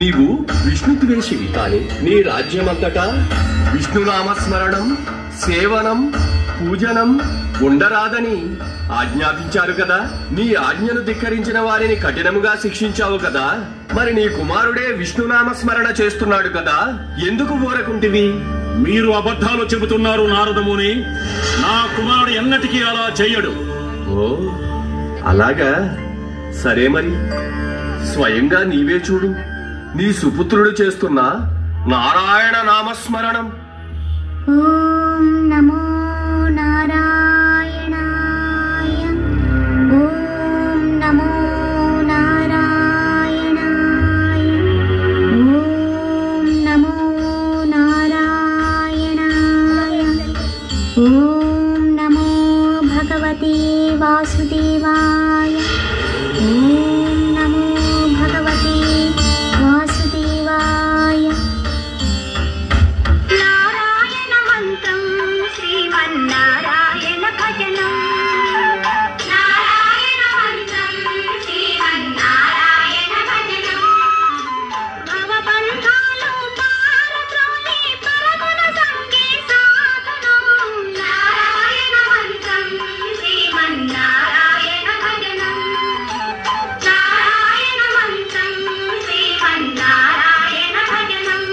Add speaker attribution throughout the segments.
Speaker 1: నీవు విష్ణుద్వేషివి కాని నీ రాజ్యమంతటా విష్ణునామస్మరణం సేవనం పూజనం ఉండరాదని ఆజ్ఞాపించారు కదా. నీ ఆజ్ఞను ధిక్కరించిన వారిని కఠినముగా శిక్షించావు కదా. మరి నీ కుమారుడే విష్ణునామస్మరణ చేస్తున్నాడు కదా, ఎందుకు ఊరకుంటివి?
Speaker 2: మీరు అబద్ధాలు చెబుతున్నారు నారదముని. నా కుమారుడు ఎన్నటికీ అలా చెయ్యడు.
Speaker 1: ఓ అలాగా, సరే మరి స్వయంగా నీవే చూడు. నీ సుపుత్రుడు చేస్తున్న నారాయణ నామస్మరణం.
Speaker 3: ఓం నమో నారాయణాయ, ఓం నమో నారాయణాయ, ఓం నమో నారాయణాయ, ఓం నమో భగవతే వాసుదేవాయ, ఓం నమో భగవతే వాసుదేవాయ. నారాయణ మంత్రం శ్రీమన్నారాయణ భజనం, నారాయణ మంత్రం శ్రీమన్నారాయణ భజనం, భవబంధాలు పారద్రోలి పరగుణ సంగే సాధనం, నారాయణ మంత్రం శ్రీమన్నారాయణ భజనం, నారాయణ మంత్రం శ్రీమన్నారాయణ భజనం.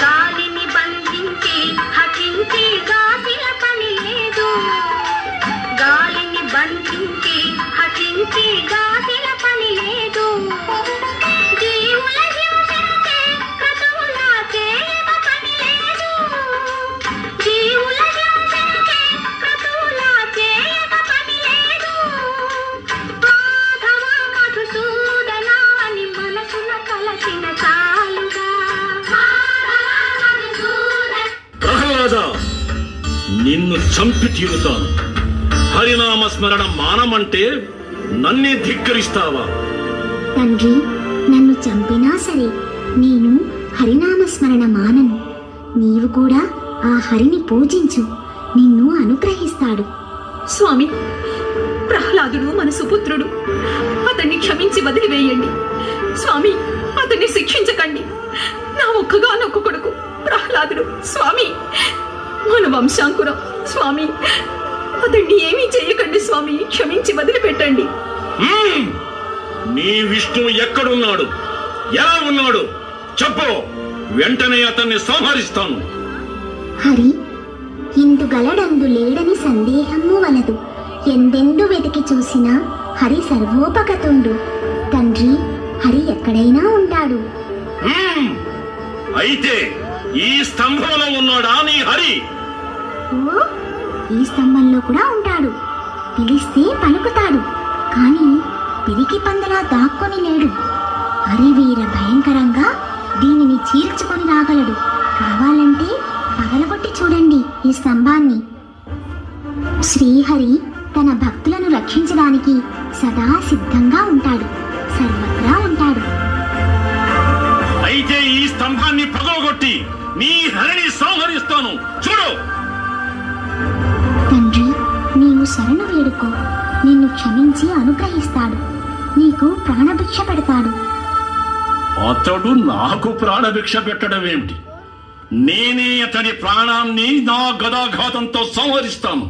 Speaker 3: గాలిని బంధించి హఠించి గాసిల పని లేదు, గాలిని బంధించి హఠించి గాసిల పని లేదు, జీవుల హింసించే క్రతువులా చేయక పని లేదు, జీవుల హింసించే క్రతువులా చేయక పని లేదు. మాధవ మధుసూదన అని మనసున కలసిన చాలుగా.
Speaker 2: ప్రహ్లాద, నిన్ను చంపి తీరుతాను. హరినామ స్మరణ మానమంటే నన్నే ధిక్కరిస్తావా?
Speaker 3: తండ్రి, నన్ను చంపినా సరే నేను హరినామస్మరణ మానను. నీవు కూడా ఆ హరిని పూజించు, నిన్ను అనుగ్రహిస్తాడు.
Speaker 4: స్వామి, ప్రహ్లాదుడు మన సుపుత్రుడు. అతన్ని క్షమించి వదిలివేయండి. స్వామి, అతన్ని శిక్షించకండి. నా ఒక్కగానొక్క కొడుకు ప్రహ్లాదుడు. స్వామి, మన వంశాంకురం. స్వామి, అతన్ని ఏమీ చేయకండి. స్వామి, క్షమించి వదిలిపెట్టండి.
Speaker 2: నీ విష్ణువు ఎక్కడున్నాడు? ఎలా ఉన్నాడు? చెప్పు, వెంటనే అతన్ని సంహరిస్తాను.
Speaker 3: హరి ఇందుగలడందు లేడని సందేహము వలదు. ఎందెందు వెతికి చూసినా హరి సర్వోపగతుండు. తండ్రి, హరి ఎక్కడైనా ఉంటాడు.
Speaker 2: అయితే ఈ స్తంభంలో ఉన్నాడా నీ హరి?
Speaker 3: ఓ, ఈ స్తంభంలో కూడా ఉంటాడు. పిలిస్తే పలుకుతాడు, కాని పిరికి పందలా దాక్కొని లేడు. హరివీర భయంకరంగా దీనిని చీల్చుకొని రాగలడు. కావాలంటే పగలగొట్టి చూడండి ఈ స్తంభాన్ని. శ్రీహరి తన భక్తులను రక్షించడానికి సదా సిద్ధంగా ఉంటాడు, సర్వత్రా ఉంటాడు.
Speaker 2: అయితే ఈ స్తంభాన్ని పగలగొట్టి నీ హరిని సంహరిస్తాను. చూడు.
Speaker 3: తండ్రి, నీవు శరణు వేడుకో, నిన్ను క్షమించి అనుగ్రహిస్తాడు. నీకు ప్రాణభిక్ష పెడతాడు.
Speaker 2: అతడు నాకు ప్రాణభిక్ష పెట్టడం ఏమిటి? నేనే అతని ప్రాణాన్ని నా గదాఘాతంతో సంహరిస్తాను.